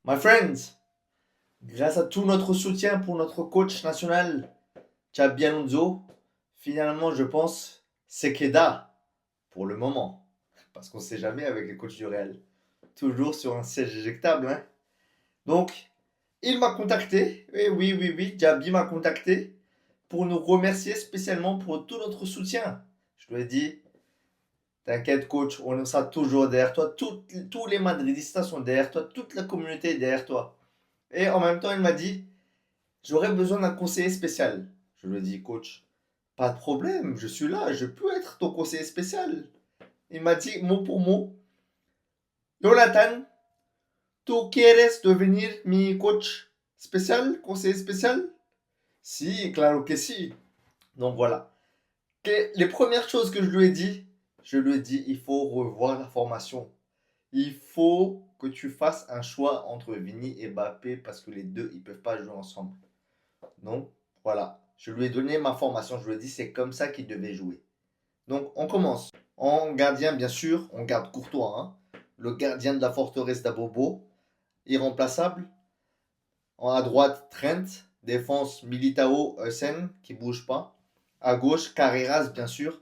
My friends, grâce à tout notre soutien pour notre coach national, Xabi Alonso, finalement, je pense, c'est Keda pour le moment. Parce qu'on ne sait jamais avec les coachs du Real. Toujours sur un siège éjectable. Hein. Donc, il m'a contacté. Et oui, oui, oui, Xabi m'a contacté pour nous remercier spécialement pour tout notre soutien. Je lui ai dit, t'inquiète coach, on sera toujours derrière toi. Tous les Madridistas sont derrière toi. Toute la communauté est derrière toi. Et en même temps, il m'a dit, j'aurais besoin d'un conseiller spécial. Je lui ai dit, coach, pas de problème, je suis là, je peux être ton conseiller spécial. Il m'a dit, mot pour mot, Jonathan, ¿tú quieres devenir mi coach spécial, conseiller spécial? Si, claro que si. Donc voilà. Les premières choses que je lui ai dit, il faut revoir la formation. Il faut que tu fasses un choix entre Vini et Mbappé parce que les deux, ils ne peuvent pas jouer ensemble. Donc, voilà. Je lui ai donné ma formation. Je lui ai dit c'est comme ça qu'il devait jouer. Donc, on commence. En gardien, bien sûr, on garde Courtois. Hein. Le gardien de la forteresse d'Abobo. Irremplaçable. À droite, Trent. Défense, Militao, Sen, qui bouge pas. À gauche, Carreras, bien sûr.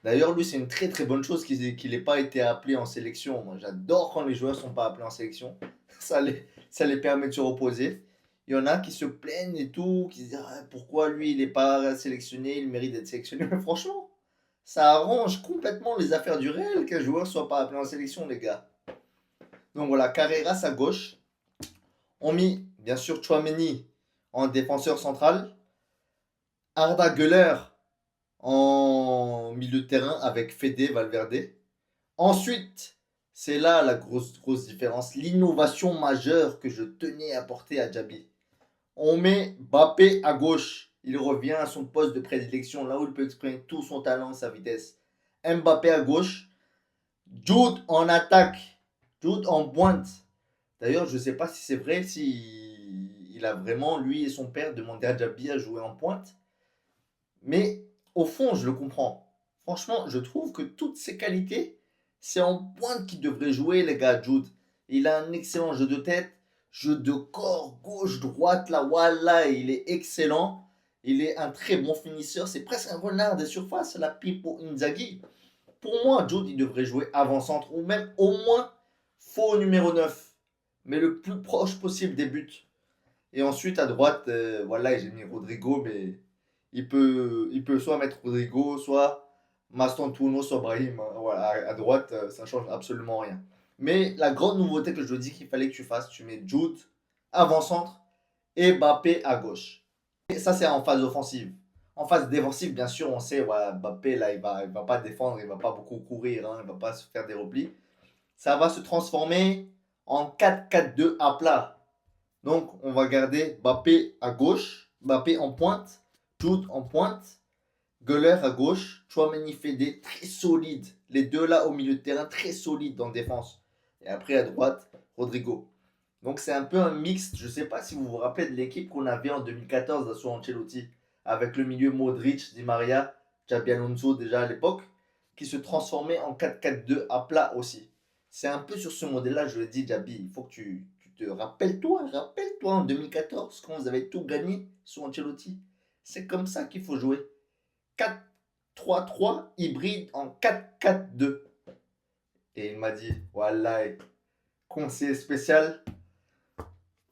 D'ailleurs, lui, c'est une très très bonne chose qu'il n'ait pas été appelé en sélection. Moi, j'adore quand les joueurs ne sont pas appelés en sélection. Ça les permet de se reposer. Il y en a qui se plaignent et tout, qui se disent ah, pourquoi lui, il n'est pas sélectionné, il mérite d'être sélectionné. Mais franchement, ça arrange complètement les affaires du réel qu'un joueur soit pas appelé en sélection, les gars. Donc voilà, Carreras à gauche. On mit, bien sûr, Chouameni en défenseur central. Arda Güler en milieu de terrain avec Fede Valverde. Ensuite, c'est là la grosse différence, l'innovation majeure que je tenais à porter à Xabi. On met Mbappé à gauche. Il revient à son poste de prédilection, là où il peut exprimer tout son talent, sa vitesse. Mbappé à gauche. Jude en attaque. Jude en pointe. D'ailleurs, je ne sais pas si c'est vrai, si il a vraiment, lui et son père, demandé à Xabi à jouer en pointe. Mais au fond, je le comprends. Franchement, je trouve que toutes ses qualités, c'est en pointe qu'il devrait jouer, les gars, Jude. Il a un excellent jeu de tête, jeu de corps, gauche, droite, là, voilà, il est excellent. Il est un très bon finisseur. C'est presque un renard des surfaces, la Pippo Inzaghi. Pour moi, Jude, il devrait jouer avant-centre ou même au moins faux numéro 9, mais le plus proche possible des buts. Et ensuite, à droite, voilà, j'ai mis Rodrigo, mais il peut soit mettre Rodrigo, soit Mastantuono, soit Brahim. Hein. Voilà, à droite, ça change absolument rien. Mais la grande nouveauté que je te dis qu'il fallait que tu fasses, tu mets Jude avant-centre et Mbappé à gauche. Et ça, c'est en phase offensive. En phase défensive, bien sûr, on sait, voilà, Mbappé, là, il va pas défendre, il va pas beaucoup courir, hein, il va pas se faire des replis. Ça va se transformer en 4-4-2 à plat. Donc, on va garder Mbappé à gauche, Mbappé en pointe, Jude en pointe, Güler à gauche, Chouameni Fede très solide. Les deux là au milieu de terrain très solide en défense. Et après à droite, Rodrigo. Donc c'est un peu un mix. Je ne sais pas si vous vous rappelez de l'équipe qu'on avait en 2014 sous Ancelotti. Avec le milieu Modric, Di Maria, Xabi Alonso déjà à l'époque. Qui se transformait en 4-4-2 à plat aussi. C'est un peu sur ce modèle-là, je le dis, Xabi. Il faut que tu te rappelle-toi en 2014 quand vous avez tout gagné sous Ancelotti. C'est comme ça qu'il faut jouer. 4-3-3 hybride en 4-4-2. Et il m'a dit, voilà, conseiller spécial,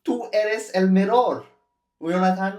tú eres el mejor. Jonathan,